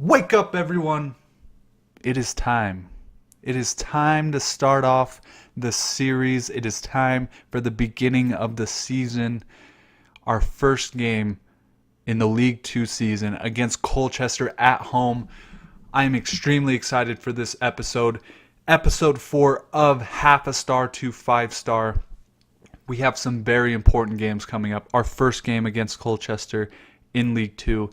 Wake up, everyone! It is time. It is time to start off the series. It is time for the beginning of the season. Our first game in the League Two season against Colchester at home. I am extremely excited for this episode. Episode 4 of Half a Star to 5 Star. We have some very important games coming up. Our first game against Colchester in League Two,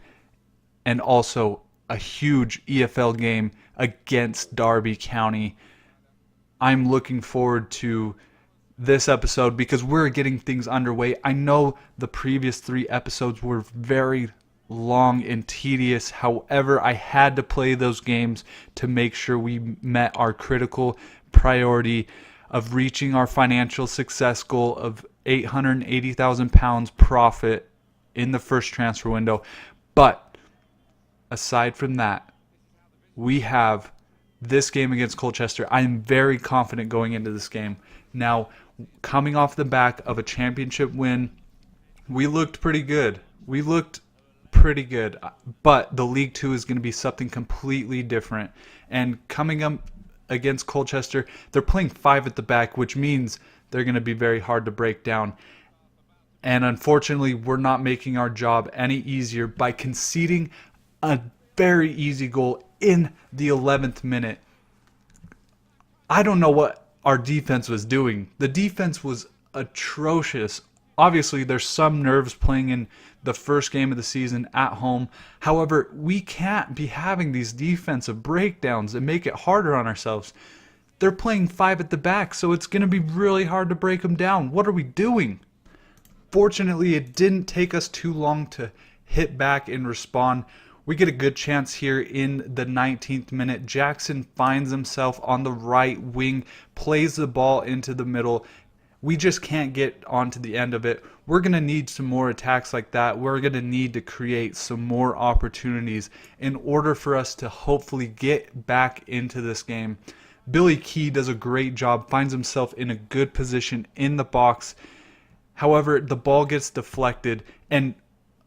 and also a huge EFL game against Derby County. I'm looking forward to this episode because we're getting things underway. I know the previous 3 episodes were very long and tedious. However, I had to play those games to make sure we met our critical priority of reaching our financial success goal of £880,000 profit in the first transfer window. But aside from that, we have this game against Colchester. I am very confident going into this game. Now, coming off the back of a championship win, we looked pretty good. But the League Two is going to be something completely different. And coming up against Colchester, they're playing 5 at the back, which means they're going to be very hard to break down. And unfortunately, we're not making our job any easier by conceding a very easy goal in the 11th minute. I don't know what our defense was doing. The defense was atrocious. Obviously, there's some nerves playing in the first game of the season at home. However, we can't be having these defensive breakdowns and make it harder on ourselves. They're playing 5 at the back, so it's going to be really hard to break them down. What are we doing? Fortunately, it didn't take us too long to hit back and respond. We get a good chance here in the 19th minute. Jackson finds himself on the right wing, plays the ball into the middle. We just can't get onto the end of it. We're going to need some more attacks like that. We're going to need to create some more opportunities in order for us to hopefully get back into this game. Billy Key does a great job, finds himself in a good position in the box. However, the ball gets deflected, and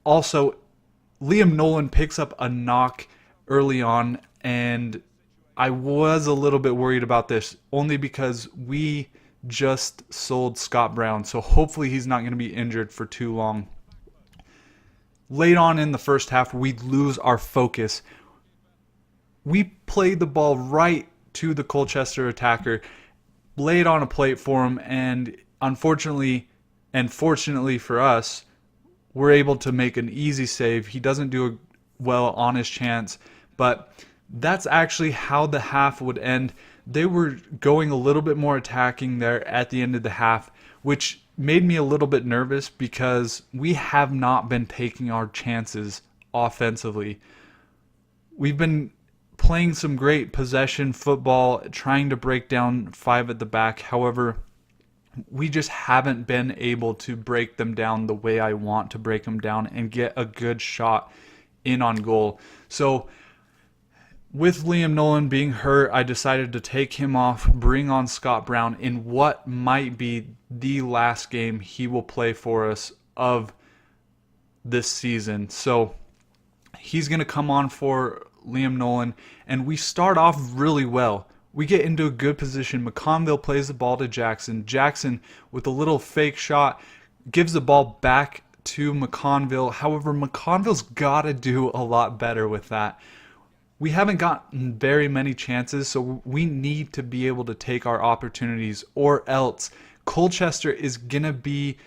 also Liam Nolan picks up a knock early on, and I was a little bit worried about this only because we just sold Scott Brown, so hopefully he's not going to be injured for too long. Late on in the first half, we lose our focus. We played the ball right to the Colchester attacker, laid on a plate for him, and unfortunately, and fortunately for us, we're able to make an easy save. He doesn't do well on his chance, but that's actually how the half would end. They were going a little bit more attacking there at the end of the half, which made me a little bit nervous because we have not been taking our chances offensively. We've been playing some great possession football, trying to break down 5 at the back. However, we just haven't been able to break them down the way I want to break them down and get a good shot in on goal. So with Liam Nolan being hurt, I decided to take him off, bring on Scott Brown in what might be the last game he will play for us of this season. So he's going to come on for Liam Nolan, and we start off really well. We get into a good position. McConville plays the ball to Jackson. Jackson, with a little fake shot, gives the ball back to McConville. However, McConville's got to do a lot better with that. We haven't gotten very many chances, so we need to be able to take our opportunities, or else Colchester is going to be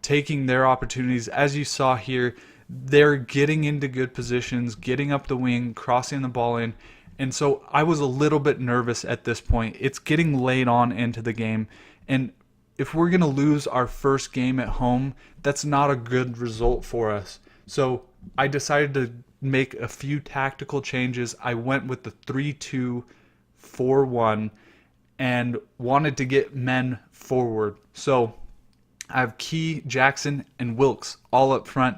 taking their opportunities. As you saw here, they're getting into good positions, getting up the wing, crossing the ball in. And so I was a little bit nervous at this point. It's getting late on into the game. And if we're going to lose our first game at home, that's not a good result for us. So I decided to make a few tactical changes. I went with the 3-2-4-1 and wanted to get men forward. So I have Key, Jackson, and Wilkes all up front.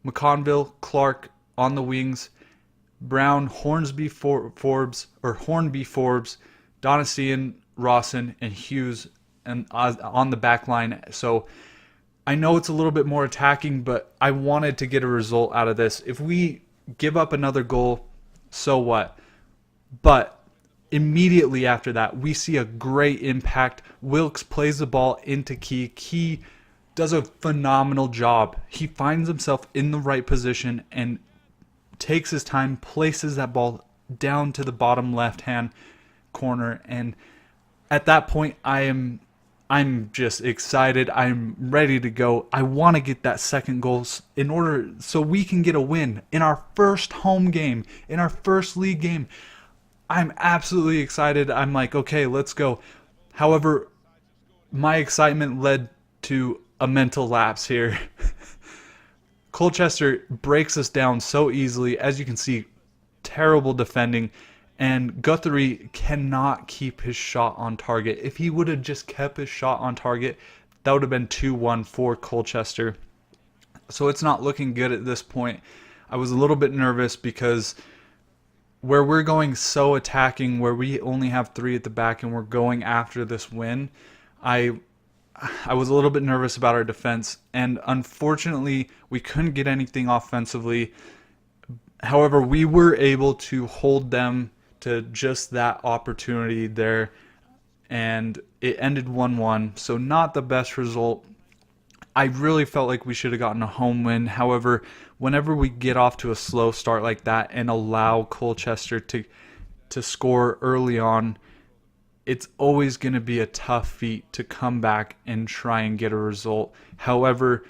McConville, Clark on the wings. Brown, Hornsby, Forbes, Donasian, Rawson, and Hughes and on the back line. So I know it's a little bit more attacking, but I wanted to get a result out of this. If we give up another goal, so what? But immediately after that, we see a great impact. Wilkes plays the ball into Key. Key does a phenomenal job. He finds himself in the right position and takes his time, places that ball down to the bottom left-hand corner, and at that point I'm just excited. I'm ready to go. I want to get that second goal in order so we can get a win in our first home game, in our first league game. I'm absolutely excited. I'm like, okay, let's go. However, my excitement led to a mental lapse here. Colchester breaks us down so easily. As you can see, terrible defending. And Guthrie cannot keep his shot on target. If he would have just kept his shot on target, that would have been 2-1 for Colchester. So it's not looking good at this point. I was a little bit nervous because where we're going so attacking, where we only have 3 at the back and we're going after this win, I was a little bit nervous about our defense. And unfortunately, we couldn't get anything offensively. However, we were able to hold them to just that opportunity there, and it ended 1-1, so not the best result. I really felt like we should have gotten a home win. However, whenever we get off to a slow start like that and allow Colchester to score early on, it's always going to be a tough feat to come back and try and get a result. However,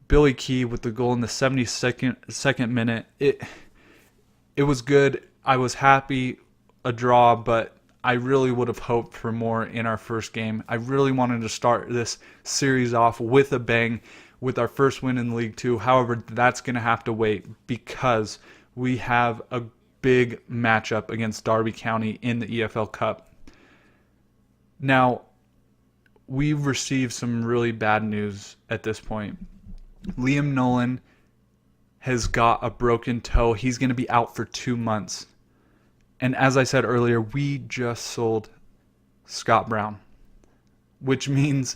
Billy Key with the goal in the 72nd minute, it was good. I was happy, a draw, but I really would have hoped for more in our first game. I really wanted to start this series off with a bang with our first win in League Two. However, that's going to have to wait because we have a big matchup against Derby County in the EFL Cup. Now, we've received some really bad news at this point. Liam Nolan has got a broken toe. He's going to be out for 2 months. And as I said earlier, we just sold Scott Brown, which means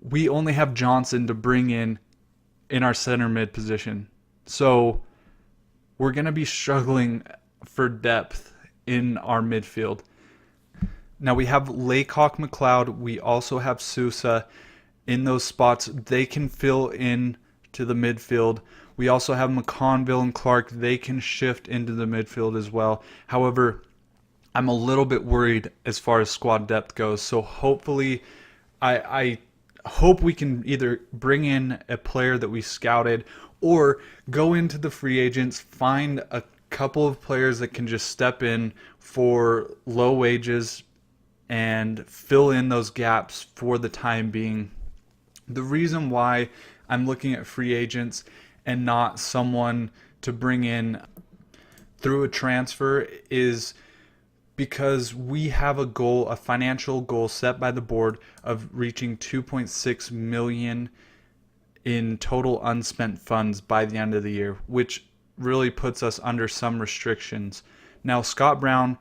we only have Johnson to bring in our center mid position. So we're going to be struggling for depth in our midfield. Now we have Laycock McLeod. We also have Sousa in those spots. They can fill in to the midfield. We also have McConville and Clark. They can shift into the midfield as well. However, I'm a little bit worried as far as squad depth goes. So hopefully, I hope we can either bring in a player that we scouted or go into the free agents, find a couple of players that can just step in for low wages and fill in those gaps for the time being. The reason why I'm looking at free agents and not someone to bring in through a transfer is because we have a goal, a financial goal set by the board of reaching 2.6 million in total unspent funds by the end of the year, which really puts us under some restrictions. Now, Scott Brown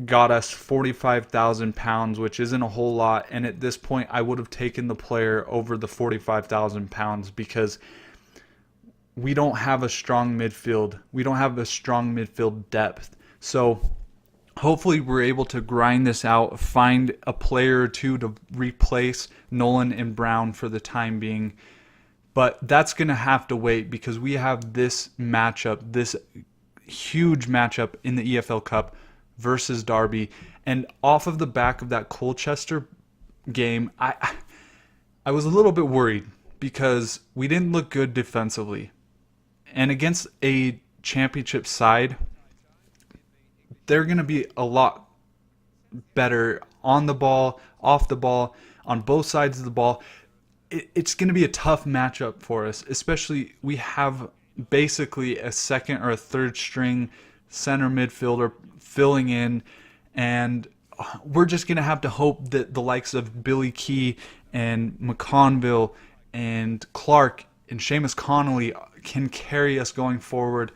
got us £45,000, which isn't a whole lot, and at this point I would have taken the player over the £45,000 because we don't have a strong midfield. We don't have a strong midfield depth. So hopefully we're able to grind this out, find a player or two to replace Nolan and Brown for the time being. But that's going to have to wait because we have this matchup, this huge matchup in the EFL Cup versus Derby. And off of the back of that Colchester game, I was a little bit worried because we didn't look good defensively. And against a championship side, they're going to be a lot better on the ball, off the ball, on both sides of the ball. It's going to be a tough matchup for us, especially we have basically a second or a third string center midfielder filling in, and we're just going to have to hope that the likes of Billy Key and McConville and Clark and Seamus Connolly can carry us going forward,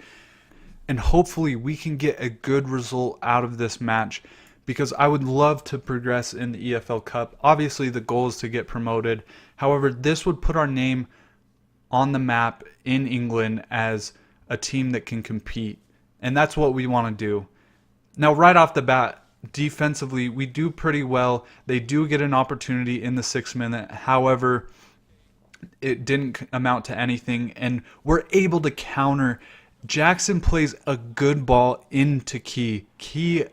and hopefully we can get a good result out of this match because I would love to progress in the EFL Cup. Obviously the goal is to get promoted. However, this would put our name on the map in England as a team that can compete. And that's what we want to do. Now, right off the bat, defensively, we do pretty well. They do get an opportunity in the 6th minute. However, it didn't amount to anything, and we're able to counter. Jackson plays a good ball into Key. Key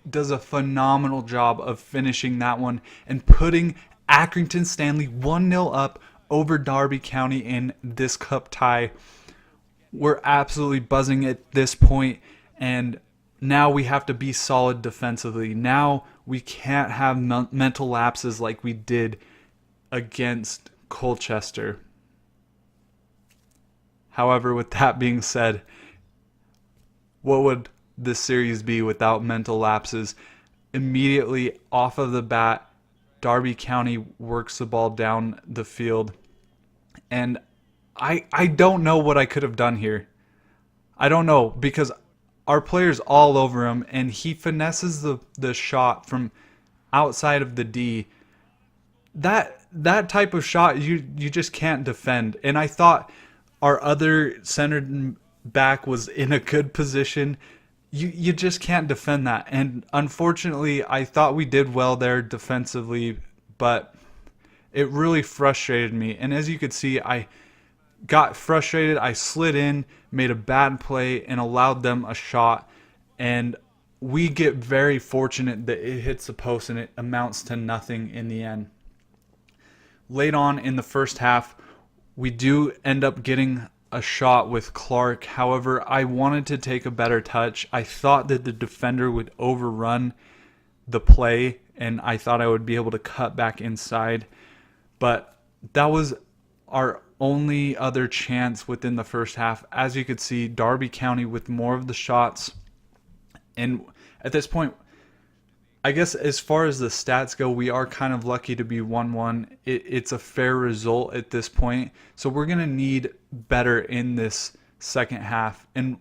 does a phenomenal job of finishing that one and putting Accrington Stanley 1-0 up over Derby County in this cup tie. We're absolutely buzzing at this point, and now we have to be solid defensively. Now we can't have mental lapses like we did against Colchester. However, with that being said, what would this series be without mental lapses? Immediately off of the bat, Derby County works the ball down the field, and I don't know what I could have done here. I don't know, because our player's all over him, and he finesses the shot from outside of the D. That type of shot you just can't defend. And I thought our other centered back was in a good position. You just can't defend that. And unfortunately, I thought we did well there defensively, but it really frustrated me. And as you could see, I got frustrated. I slid in, made a bad play, and allowed them a shot. And we get very fortunate that it hits the post and it amounts to nothing in the end. Late on in the first half, we do end up getting a shot with Clark. However, I wanted to take a better touch. I thought that the defender would overrun the play, and I thought I would be able to cut back inside. But that was our only other chance within the first half. As you could see, Derby County with more of the shots. And at this point, I guess as far as the stats go, we are kind of lucky to be 1-1. It's a fair result at this point. So we're going to need better in this second half. And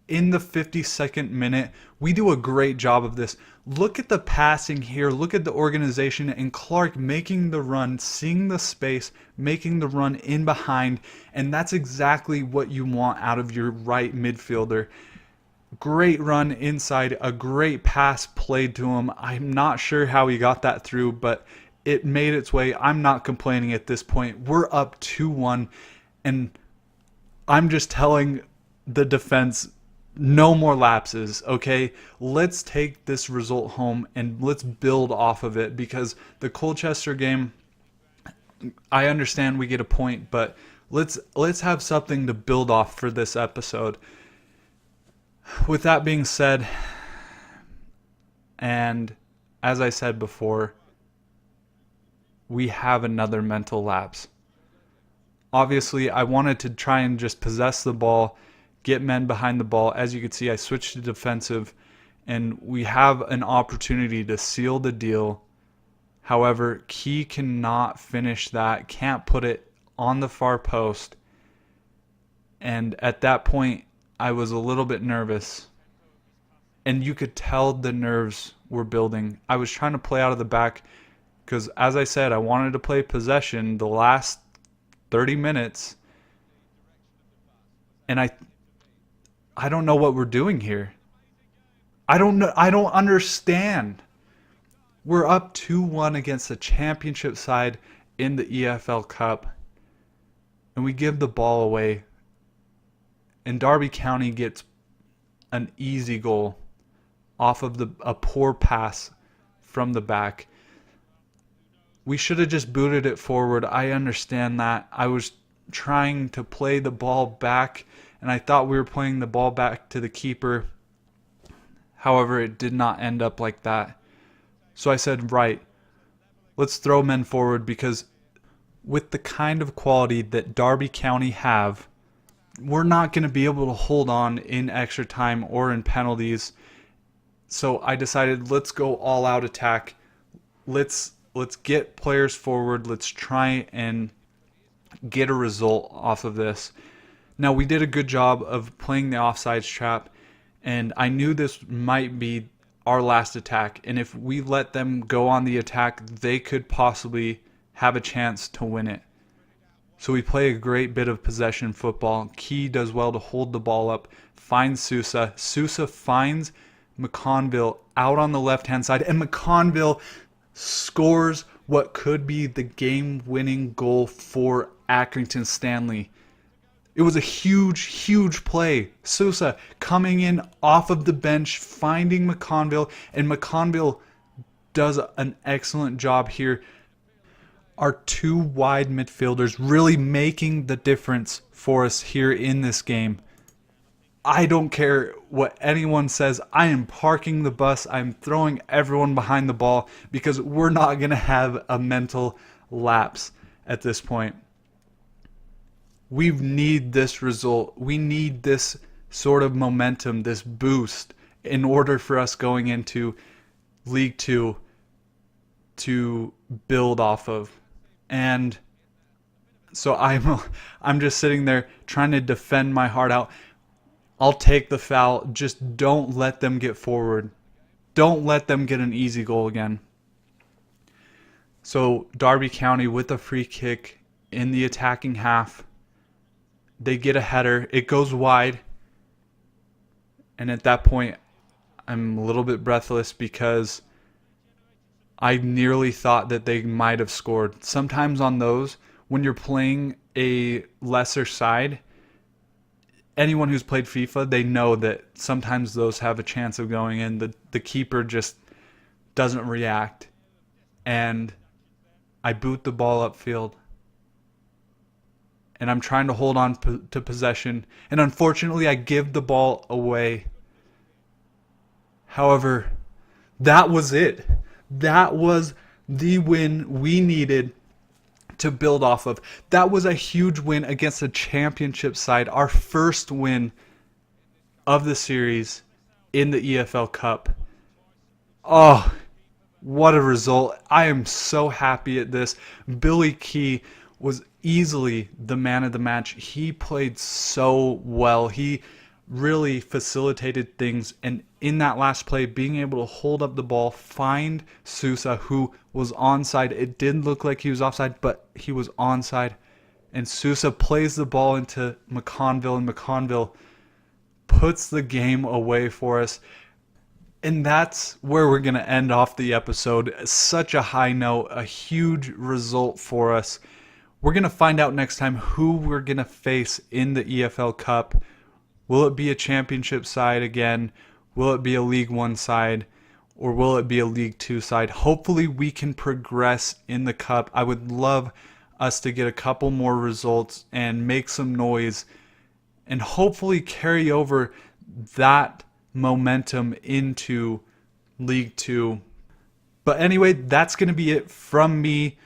in the 52nd minute, we do a great job of this. Look at the passing here. Look at the organization and Clark making the run, seeing the space, making the run in behind. And that's exactly what you want out of your right midfielder. Great run inside, a great pass played to him. I'm not sure how he got that through, but it made its way. I'm not complaining at this point. We're up 2-1, and I'm just telling the defense, no more lapses, okay? Let's take this result home and let's build off of it, because the Colchester game, I understand we get a point, but let's have something to build off for this episode. With that being said, and as I said before, we have another mental lapse. Obviously, I wanted to try and just possess the ball, get men behind the ball. As you can see, I switched to defensive, and we have an opportunity to seal the deal. However, Key cannot finish that, can't put it on the far post. And at that point, I was a little bit nervous, and you could tell the nerves were building. I was trying to play out of the back because, as I said, I wanted to play possession the last 30 minutes, and I don't know what we're doing here. I don't know. I don't understand. We're up 2-1 against the championship side in the EFL Cup, and we give the ball away. And Derby County gets an easy goal off of a poor pass from the back. We should have just booted it forward. I understand that. I was trying to play the ball back, and I thought we were playing the ball back to the keeper. However, it did not end up like that. So I said, right, let's throw men forward, because with the kind of quality that Derby County have, we're not going to be able to hold on in extra time or in penalties. So I decided, let's go all out attack. Let's get players forward. Let's try and get a result off of this. Now, we did a good job of playing the offsides trap, and I knew this might be our last attack. And if we let them go on the attack, they could possibly have a chance to win it. So we play a great bit of possession football. Key does well to hold the ball up, finds Sousa. Sousa finds McConville out on the left-hand side, and McConville scores what could be the game-winning goal for Accrington Stanley. It was a huge, huge play. Sousa coming in off of the bench, finding McConville, and McConville does an excellent job here. Our two wide midfielders really making the difference for us here in this game. I don't care what anyone says. I am parking the bus. I'm throwing everyone behind the ball because we're not going to have a mental lapse at this point. We need this result. We need this sort of momentum, this boost, in order for us going into League Two to build off of. And so I'm just sitting there trying to defend my heart out. I'll take the foul. Just don't let them get forward. Don't let them get an easy goal again. So Derby County with a free kick in the attacking half. They get a header. It goes wide. And at that point, I'm a little bit breathless because I nearly thought that they might have scored. Sometimes on those, when you're playing a lesser side, anyone who's played FIFA, they know that sometimes those have a chance of going in. The keeper just doesn't react. And I boot the ball upfield. And I'm trying to hold on to possession. And unfortunately, I give the ball away. However, that was it. That was the win we needed to build off of. That was a huge win against a championship side. Our first win of the series in the EFL Cup. Oh, what a result. I am so happy at this. Billy Key was easily the man of the match. He played so well. He really facilitated things, and in that last play, being able to hold up the ball, find Sousa, who was onside. It didn't look like he was offside, but he was onside, and Sousa plays the ball into McConville, and McConville puts the game away for us. And that's where we're going to end off the episode. Such a high note, a huge result for us. We're going to find out next time who we're going to face in the EFL Cup. Will it be a championship side again? Will it be a League One side? Or will it be a League Two side? Hopefully we can progress in the Cup. I would love us to get a couple more results and make some noise and hopefully carry over that momentum into League Two. But anyway, that's going to be it from me.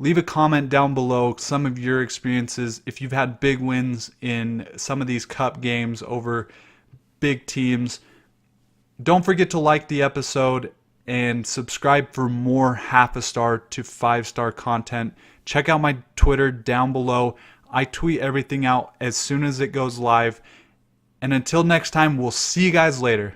Leave a comment down below some of your experiences. If you've had big wins in some of these cup games over big teams. Don't forget to like the episode and subscribe for more 0.5 star to 5-star content. Check out my Twitter down below. I tweet everything out as soon as it goes live. And until next time, we'll see you guys later.